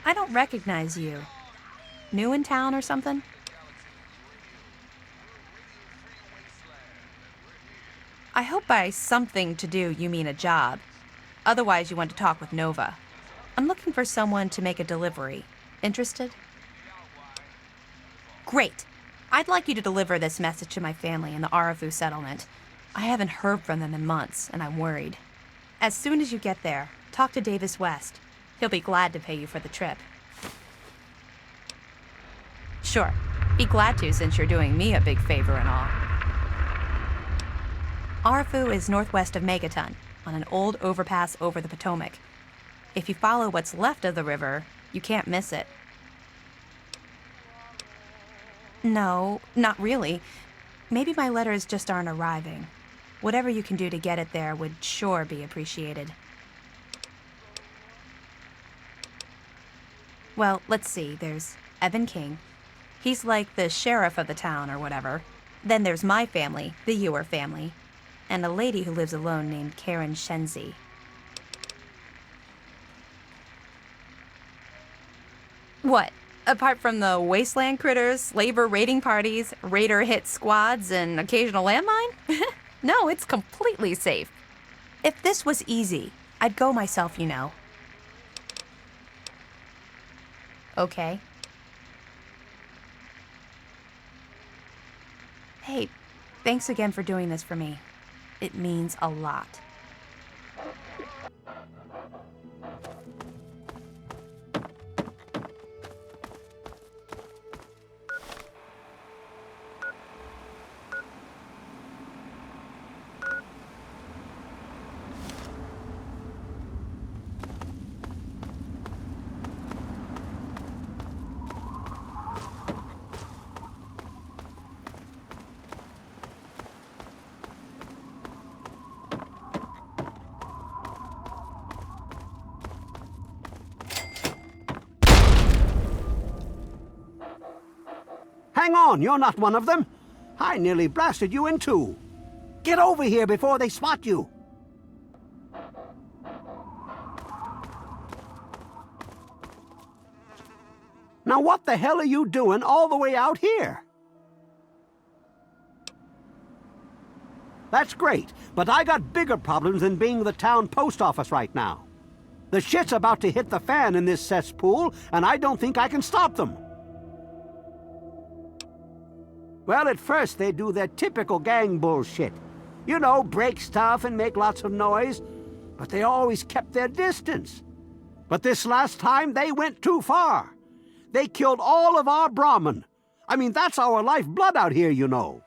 I don't recognize you. New in town or something? I hope by something to do you mean a job. Otherwise, you want to talk with Nova. I'm looking for someone to make a delivery. Interested? Great. I'd like you to deliver this message to my family in the Arafu settlement. I haven't heard from them in months, and I'm worried. As soon as you get there, talk to Davis West. He'll be glad to pay you for the trip. Sure. Be glad to, since you're doing me a big favor and all. Arafu is northwest of Megaton, on an old overpass over the Potomac. If you follow what's left of the river, you can't miss it. No, not really. Maybe my letters just aren't arriving. Whatever you can do to get it there would sure be appreciated. Well, let's see. There's Evan King. He's like the sheriff of the town or whatever. Then there's my family, the Ewer family, and a lady who lives alone named Karen Shenzi. What? Apart from the wasteland critters, labor raiding parties, raider hit squads, and occasional landmine? No, it's completely safe. If this was easy, I'd go myself, you know. Okay. Hey, thanks again for doing this for me. It means a lot. Hang on, you're not one of them. I nearly blasted you in two. Get over here before they spot you. Now what the hell are you doing all the way out here? That's great, but I got bigger problems than being the town post office right now. The shit's about to hit the fan in this cesspool, and I don't think I can stop them. Well, at first they do their typical gang bullshit. You know, break stuff and make lots of noise. But they always kept their distance. But this last time, they went too far. They killed all of our Brahmin. I mean, that's our lifeblood out here, you know.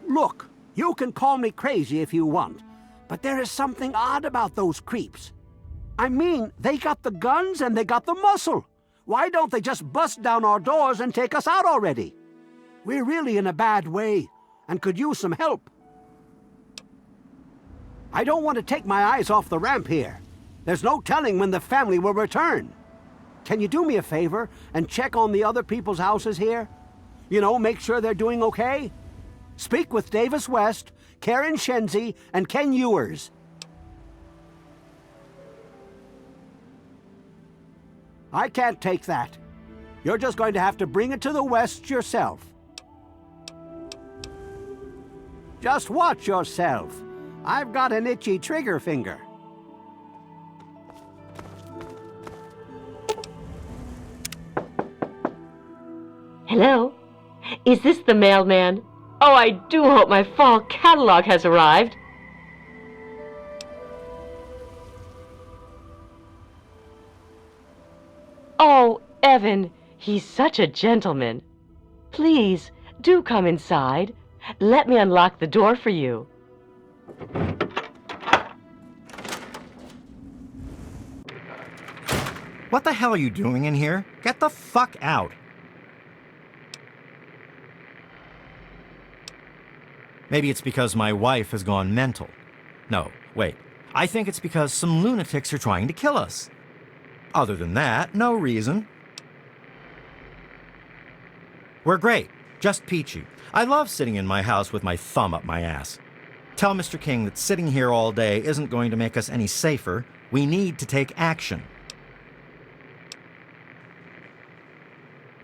Look, you can call me crazy if you want. But there is something odd about those creeps. I mean, they got the guns and they got the muscle. Why don't they just bust down our doors and take us out already? We're really in a bad way and could use some help. I don't want to take my eyes off the ramp here. There's no telling when the family will return. Can you do me a favor and check on the other people's houses here? You know, make sure they're doing okay? Speak with Davis West, Karen Shenzi, and Ken Ewers. I can't take that. You're just going to have to bring it to the West yourself. Just watch yourself. I've got an itchy trigger finger. Hello? Is this the mailman? Oh, I do hope my fall catalog has arrived. Oh, Evan, he's such a gentleman. Please, do come inside. Let me unlock the door for you. What the hell are you doing in here? Get the fuck out. Maybe it's because my wife has gone mental. No, wait. I think it's because some lunatics are trying to kill us. Other than that, no reason. We're great. Just peachy. I love sitting in my house with my thumb up my ass. Tell Mr. King that sitting here all day isn't going to make us any safer. We need to take action.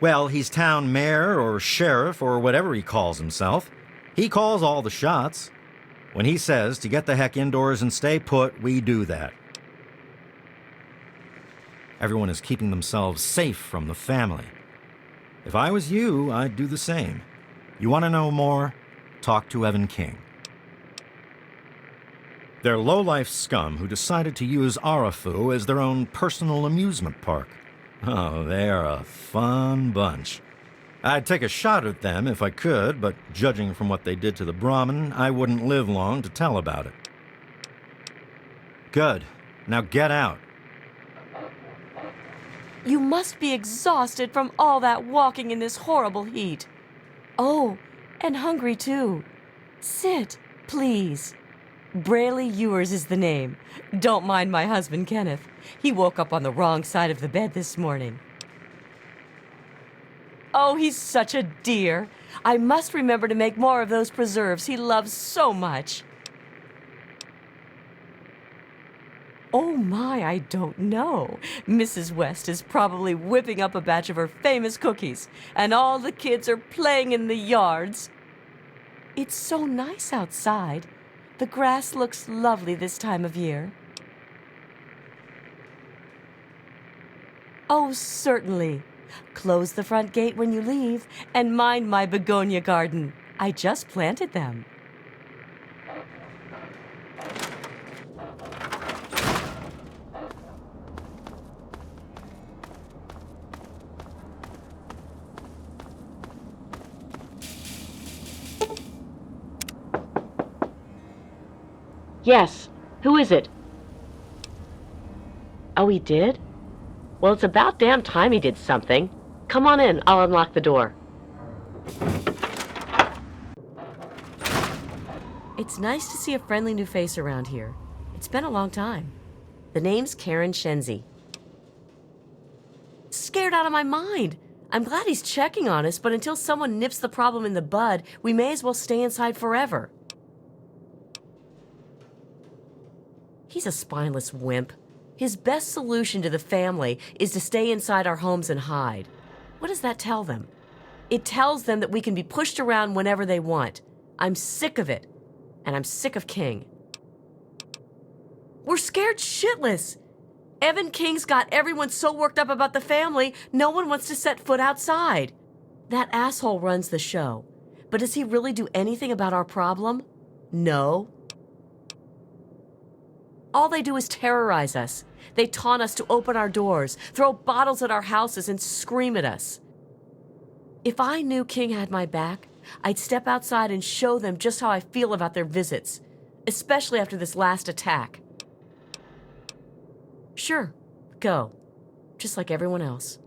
Well, he's town mayor or sheriff or whatever he calls himself. He calls all the shots. When he says to get the heck indoors and stay put, we do that. Everyone is keeping themselves safe from the family. If I was you, I'd do the same. You want to know more? Talk to Evan King. They're low-life scum who decided to use Arafu as their own personal amusement park. Oh, they are a fun bunch. I'd take a shot at them if I could, but judging from what they did to the Brahmin, I wouldn't live long to tell about it. Good. Now get out. You must be exhausted from all that walking in this horrible heat. Oh, and hungry too. Sit, please. Braley Ewers is the name. Don't mind my husband, Kenneth. He woke up on the wrong side of the bed this morning. Oh, he's such a dear. I must remember to make more of those preserves he loves so much. Oh my, I don't know. Mrs. West is probably whipping up a batch of her famous cookies, and all the kids are playing in the yards. It's so nice outside. The grass looks lovely this time of year. Oh, certainly. Close the front gate when you leave, and mind my begonia garden. I just planted them. Yes. Who is it? Oh, he did? Well, it's about damn time he did something. Come on in. I'll unlock the door. It's nice to see a friendly new face around here. It's been a long time. The name's Karen Shenzi. Scared out of my mind. I'm glad he's checking on us, but until someone nips the problem in the bud, we may as well stay inside forever. He's a spineless wimp. His best solution to the family is to stay inside our homes and hide. What does that tell them? It tells them that we can be pushed around whenever they want. I'm sick of it. And I'm sick of King. We're scared shitless. Evan King's got everyone so worked up about the family, no one wants to set foot outside. That asshole runs the show. But does he really do anything about our problem? No. All they do is terrorize us. They taunt us to open our doors, throw bottles at our houses, and scream at us. If I knew King had my back, I'd step outside and show them just how I feel about their visits, especially after this last attack. Sure, go. Just like everyone else.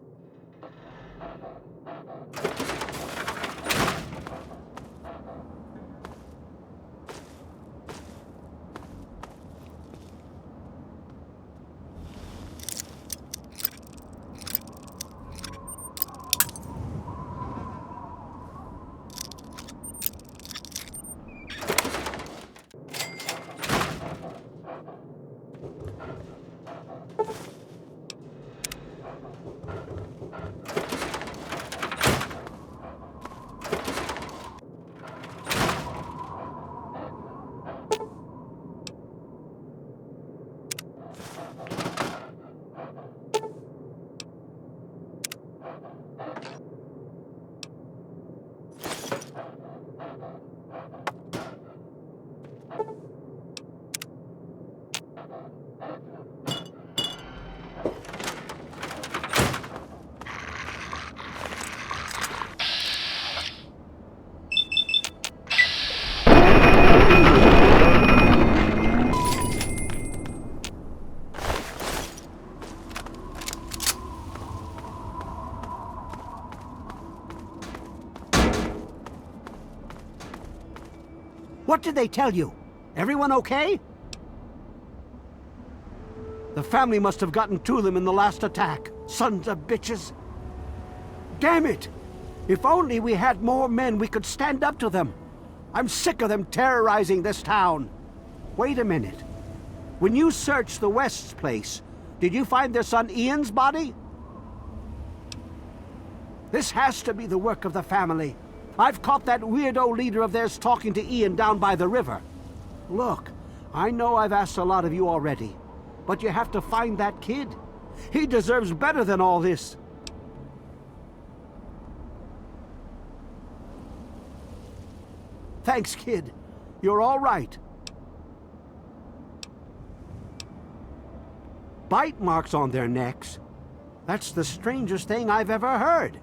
What did they tell you? Everyone okay? The family must have gotten to them in the last attack. Sons of bitches. Damn it! If only we had more men, we could stand up to them. I'm sick of them terrorizing this town. Wait a minute. When you searched the West's place, did you find their son Ian's body? This has to be the work of the family. I've caught that weirdo leader of theirs talking to Ian down by the river. Look, I know I've asked a lot of you already, but you have to find that kid. He deserves better than all this. Thanks, kid. You're all right. Bite marks on their necks. That's the strangest thing I've ever heard.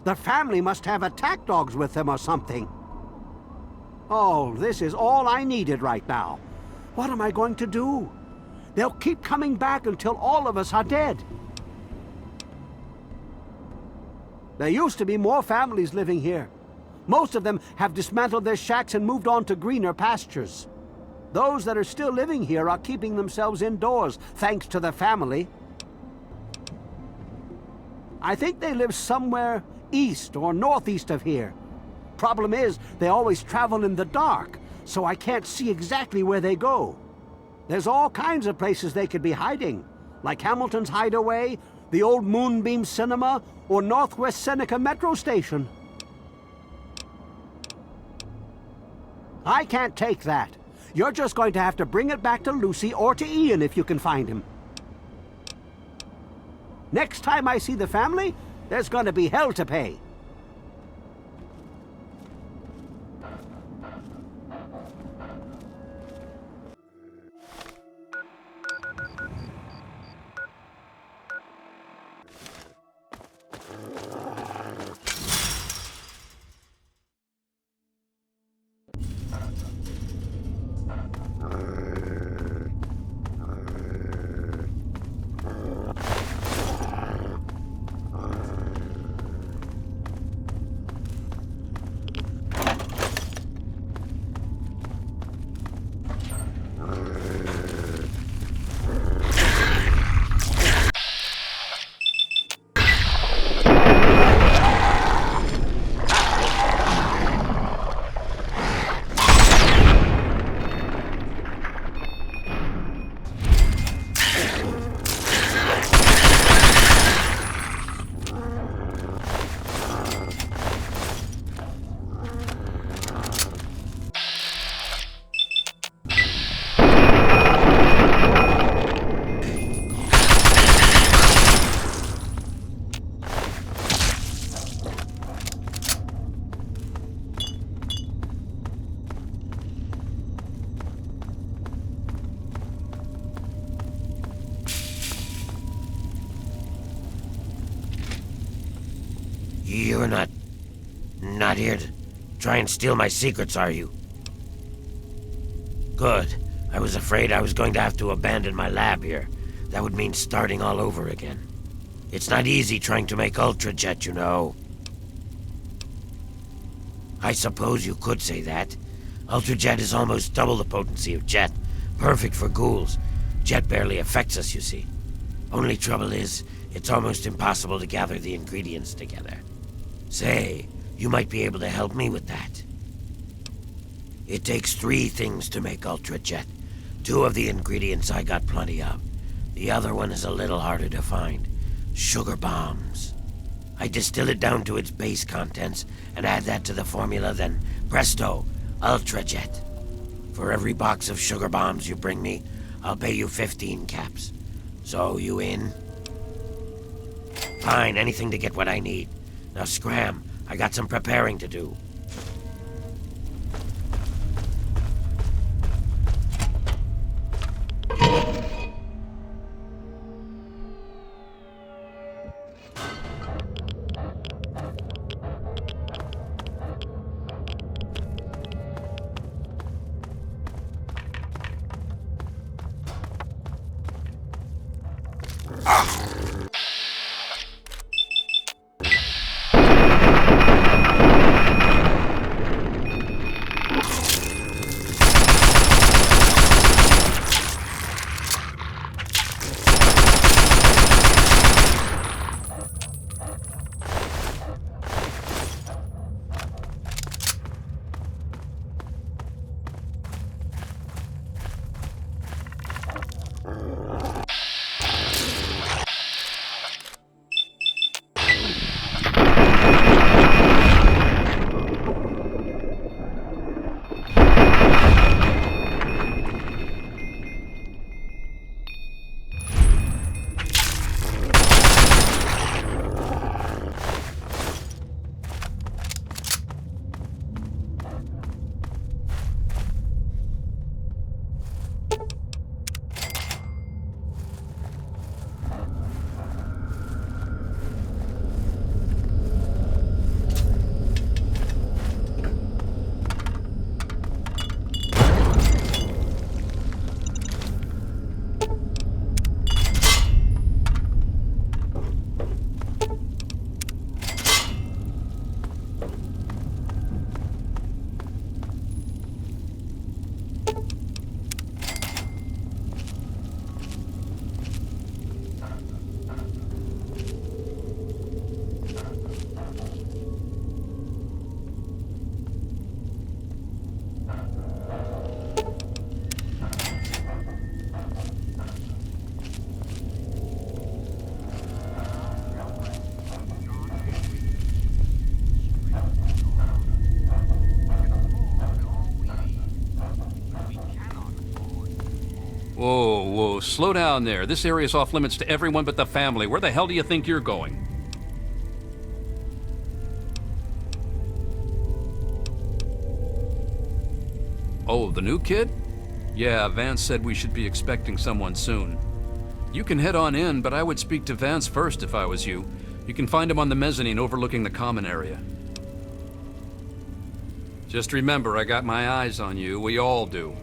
The family must have attack dogs with them or something. Oh, this is all I needed right now. What am I going to do? They'll keep coming back until all of us are dead. There used to be more families living here. Most of them have dismantled their shacks and moved on to greener pastures. Those that are still living here are keeping themselves indoors, thanks to the family. I think they live somewhere east or northeast of here. Problem is, they always travel in the dark, so I can't see exactly where they go. There's all kinds of places they could be hiding, like Hamilton's Hideaway, the old Moonbeam Cinema, or Northwest Seneca Metro Station. I can't take that. You're just going to have to bring it back to Lucy or to Ian if you can find him. Next time I see the family, there's going to be hell to pay. You're not here to try and steal my secrets, are you? Good. I was afraid I was going to have to abandon my lab here. That would mean starting all over again. It's not easy trying to make Ultrajet, you know. I suppose you could say that. Ultrajet is almost double the potency of Jet. Perfect for ghouls. Jet barely affects us, you see. Only trouble is, it's almost impossible to gather the ingredients together. Say, you might be able to help me with that. It takes 3 things to make Ultrajet. 2 of the ingredients I got plenty of. The other one is a little harder to find. Sugar bombs. I distill it down to its base contents and add that to the formula, then presto, Ultrajet. For every box of sugar bombs you bring me, I'll pay you 15 caps. So, you in? Fine, anything to get what I need. Now scram, I got some preparing to do. Whoa, slow down there. This area's off limits to everyone but the family. Where the hell do you think you're going? Oh, the new kid? Yeah, Vance said we should be expecting someone soon. You can head on in, but I would speak to Vance first if I was you. You can find him on the mezzanine overlooking the common area. Just remember, I got my eyes on you. We all do.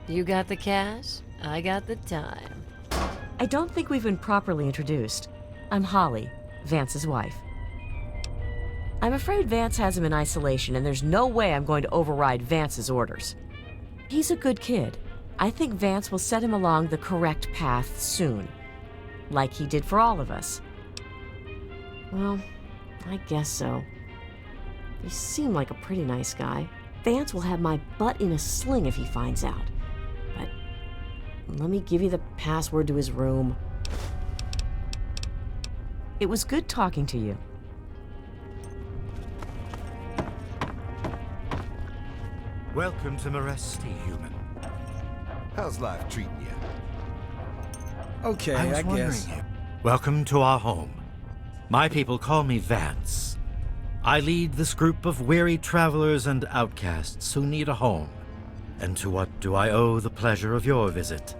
You got the cash, I got the time. I don't think we've been properly introduced. I'm Holly, Vance's wife. I'm afraid Vance has him in isolation, and there's no way I'm going to override Vance's orders. He's a good kid. I think Vance will set him along the correct path soon, like he did for all of us. Well, I guess so. He seemed like a pretty nice guy. Vance will have my butt in a sling if he finds out. But let me give you the password to his room. It was good talking to you. Welcome to Meresti, human. How's life treating you? Okay, I was I wondering guess. you. Welcome to our home. My people call me Vance. I lead this group of weary travelers and outcasts who need a home. And to what do I owe the pleasure of your visit?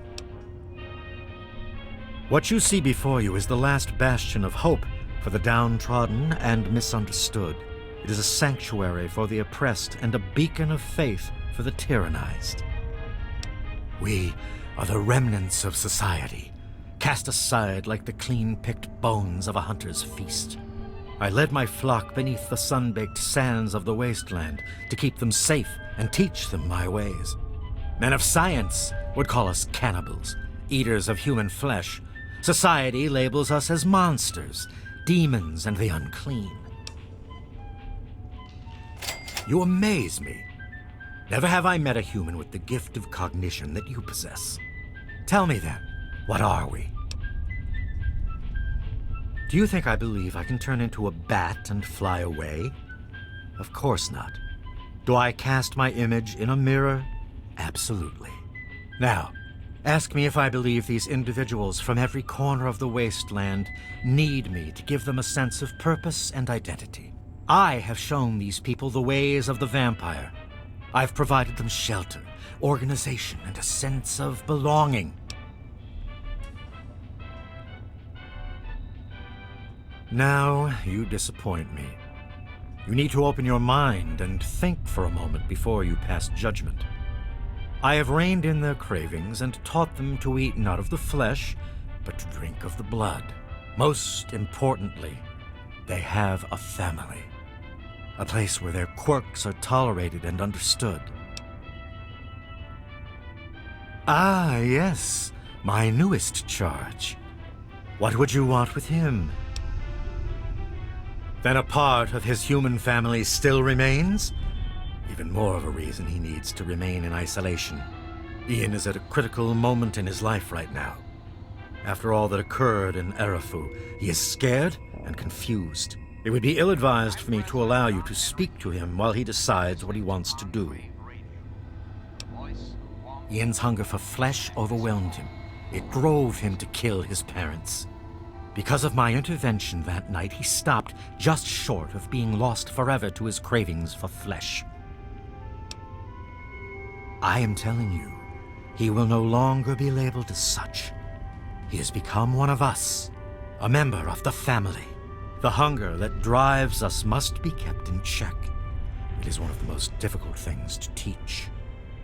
What you see before you is the last bastion of hope for the downtrodden and misunderstood. It is a sanctuary for the oppressed and a beacon of faith for the tyrannized. We are the remnants of society, cast aside like the clean-picked bones of a hunter's feast. I led my flock beneath the sun-baked sands of the wasteland to keep them safe and teach them my ways. Men of science would call us cannibals, eaters of human flesh. Society labels us as monsters, demons, and the unclean. You amaze me. Never have I met a human with the gift of cognition that you possess. Tell me then, what are we? Do you think I believe I can turn into a bat and fly away? Of course not. Do I cast my image in a mirror? Absolutely. Now, ask me if I believe these individuals from every corner of the wasteland need me to give them a sense of purpose and identity. I have shown these people the ways of the vampire. I've provided them shelter, organization, and a sense of belonging. Now, you disappoint me. You need to open your mind and think for a moment before you pass judgment. I have reined in their cravings and taught them to eat not of the flesh, but to drink of the blood. Most importantly, they have a family. A place where their quirks are tolerated and understood. Ah, yes, my newest charge. What would you want with him? Then a part of his human family still remains? Even more of a reason he needs to remain in isolation. Ian is at a critical moment in his life right now. After all that occurred in Arafu, he is scared and confused. It would be ill-advised for me to allow you to speak to him while he decides what he wants to do. Ian's hunger for flesh overwhelmed him. It drove him to kill his parents. Because of my intervention that night, he stopped just short of being lost forever to his cravings for flesh. I am telling you, he will no longer be labeled as such. He has become one of us, a member of the family. The hunger that drives us must be kept in check. It is one of the most difficult things to teach.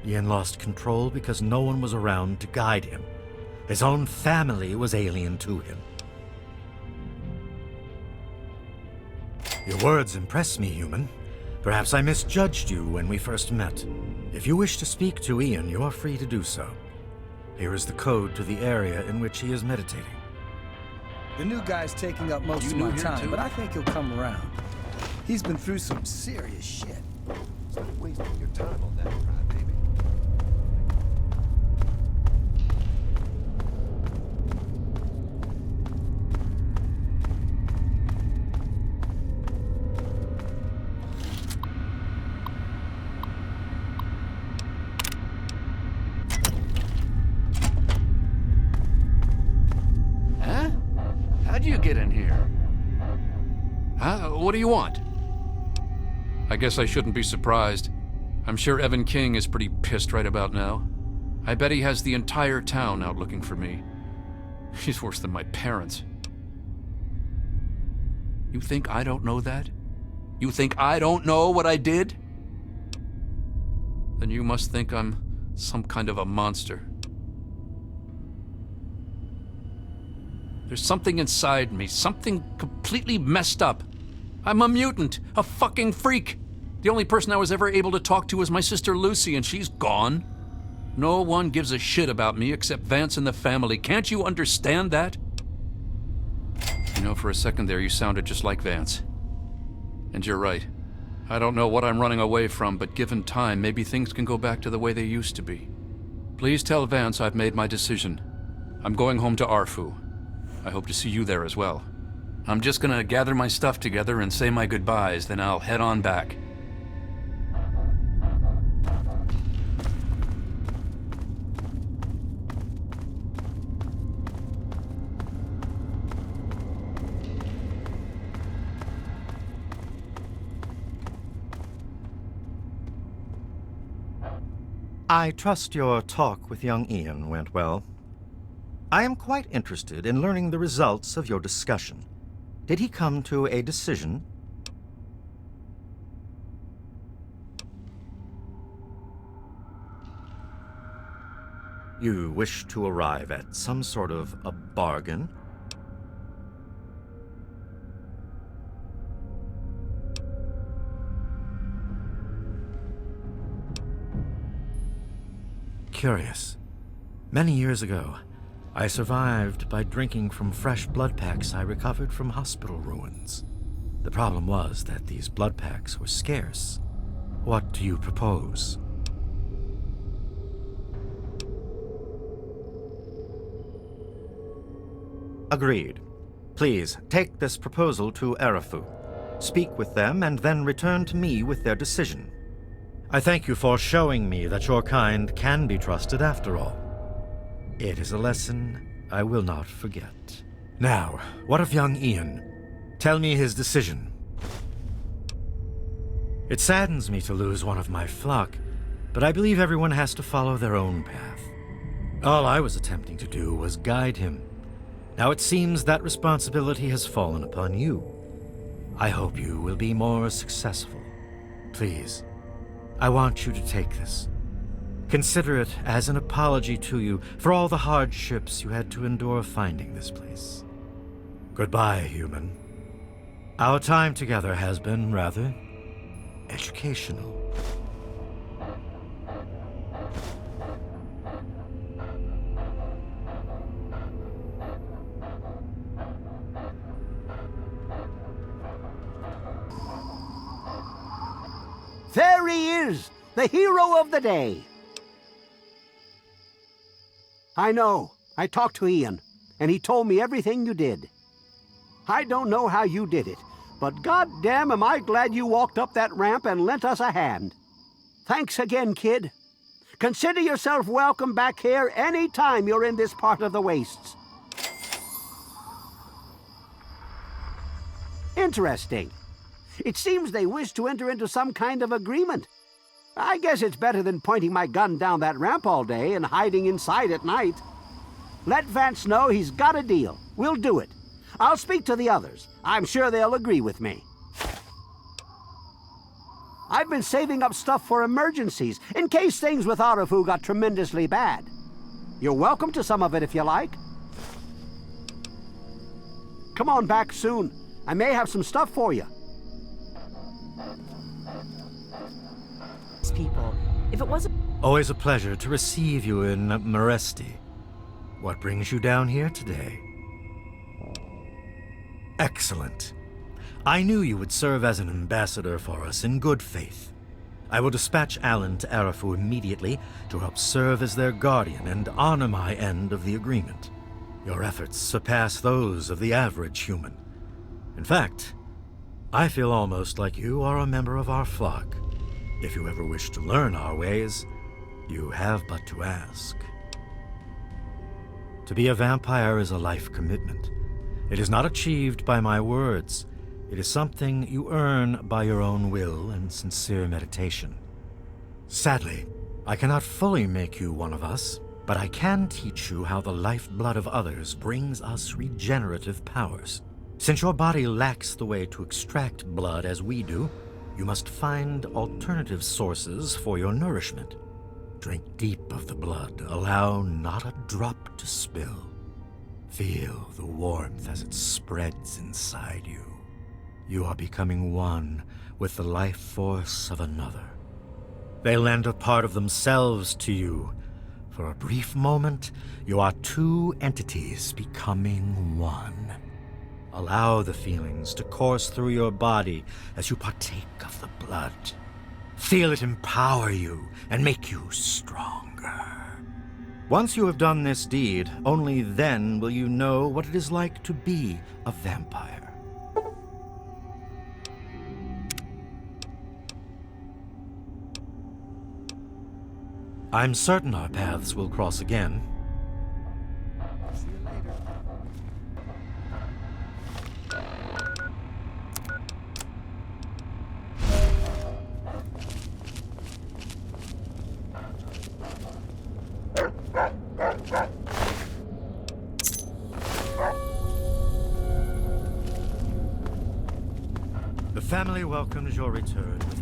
Ian lost control because no one was around to guide him. His own family was alien to him. Your words impress me, human. Perhaps I misjudged you when we first met. If you wish to speak to Ian, you are free to do so. Here is the code to the area in which he is meditating. The new guy's taking up most You of new my here, time, too? but I think he'll come around. He's been through some serious shit. Stop wasting your time on that crybaby. Huh? How'd you get in here? Huh? What do you want? I guess I shouldn't be surprised. I'm sure Evan King is pretty pissed right about now. I bet he has the entire town out looking for me. He's worse than my parents. You think I don't know that? You think I don't know what I did? Then you must think I'm some kind of a monster. There's something inside me, something completely messed up. I'm a mutant, a fucking freak. The only person I was ever able to talk to was my sister Lucy, and she's gone. No one gives a shit about me except Vance and the family. Can't you understand that? You know, for a second there, you sounded just like Vance. And you're right. I don't know what I'm running away from, but given time, maybe things can go back to the way they used to be. Please tell Vance I've made my decision. I'm going home to Arfu. I hope to see you there as well. I'm just gonna gather my stuff together and say my goodbyes, then I'll head on back. I trust your talk with young Ian went well. I am quite interested in learning the results of your discussion. Did he come to a decision? You wish to arrive at some sort of a bargain? Curious. Many years ago, I survived by drinking from fresh blood packs I recovered from hospital ruins. The problem was that these blood packs were scarce. What do you propose? Agreed. Please, take this proposal to Arafu. Speak with them and then return to me with their decision. I thank you for showing me that your kind can be trusted after all. It is a lesson I will not forget. Now, what of young Ian? Tell me his decision. It saddens me to lose one of my flock, but I believe everyone has to follow their own path. All I was attempting to do was guide him. Now it seems that responsibility has fallen upon you. I hope you will be more successful. Please, I want you to take this. Consider it as an apology to you for all the hardships you had to endure finding this place. Goodbye, human. Our time together has been rather educational. There he is, the hero of the day. I know. I talked to Ian, and he told me everything you did. I don't know how you did it, but goddamn am I glad you walked up that ramp and lent us a hand. Thanks again, kid. Consider yourself welcome back here any time you're in this part of the wastes. Interesting. It seems they wish to enter into some kind of agreement. I guess it's better than pointing my gun down that ramp all day and hiding inside at night. Let Vance know he's got a deal. We'll do it. I'll speak to the others. I'm sure they'll agree with me. I've been saving up stuff for emergencies, in case things with Arafu got tremendously bad. You're welcome to some of it if you like. Come on back soon. I may have some stuff for you. If it wasn't... Always a pleasure to receive you in Meresti. What brings you down here today? Excellent. I knew you would serve as an ambassador for us in good faith. I will dispatch Alan to Arafu immediately to help serve as their guardian and honor my end of the agreement. Your efforts surpass those of the average human. In fact, I feel almost like you are a member of our flock. If you ever wish to learn our ways, you have but to ask. To be a vampire is a life commitment. It is not achieved by my words. It is something you earn by your own will and sincere meditation. Sadly, I cannot fully make you one of us, but I can teach you how the lifeblood of others brings us regenerative powers. Since your body lacks the way to extract blood as we do, you must find alternative sources for your nourishment. Drink deep of the blood, allow not a drop to spill. Feel the warmth as it spreads inside you. You are becoming one with the life force of another. They lend a part of themselves to you. For a brief moment, you are two entities becoming one. Allow the feelings to course through your body as you partake of the blood. Feel it empower you and make you stronger. Once you have done this deed, only then will you know what it is like to be a vampire. I'm certain our paths will cross again. See you later. The family welcomes your return with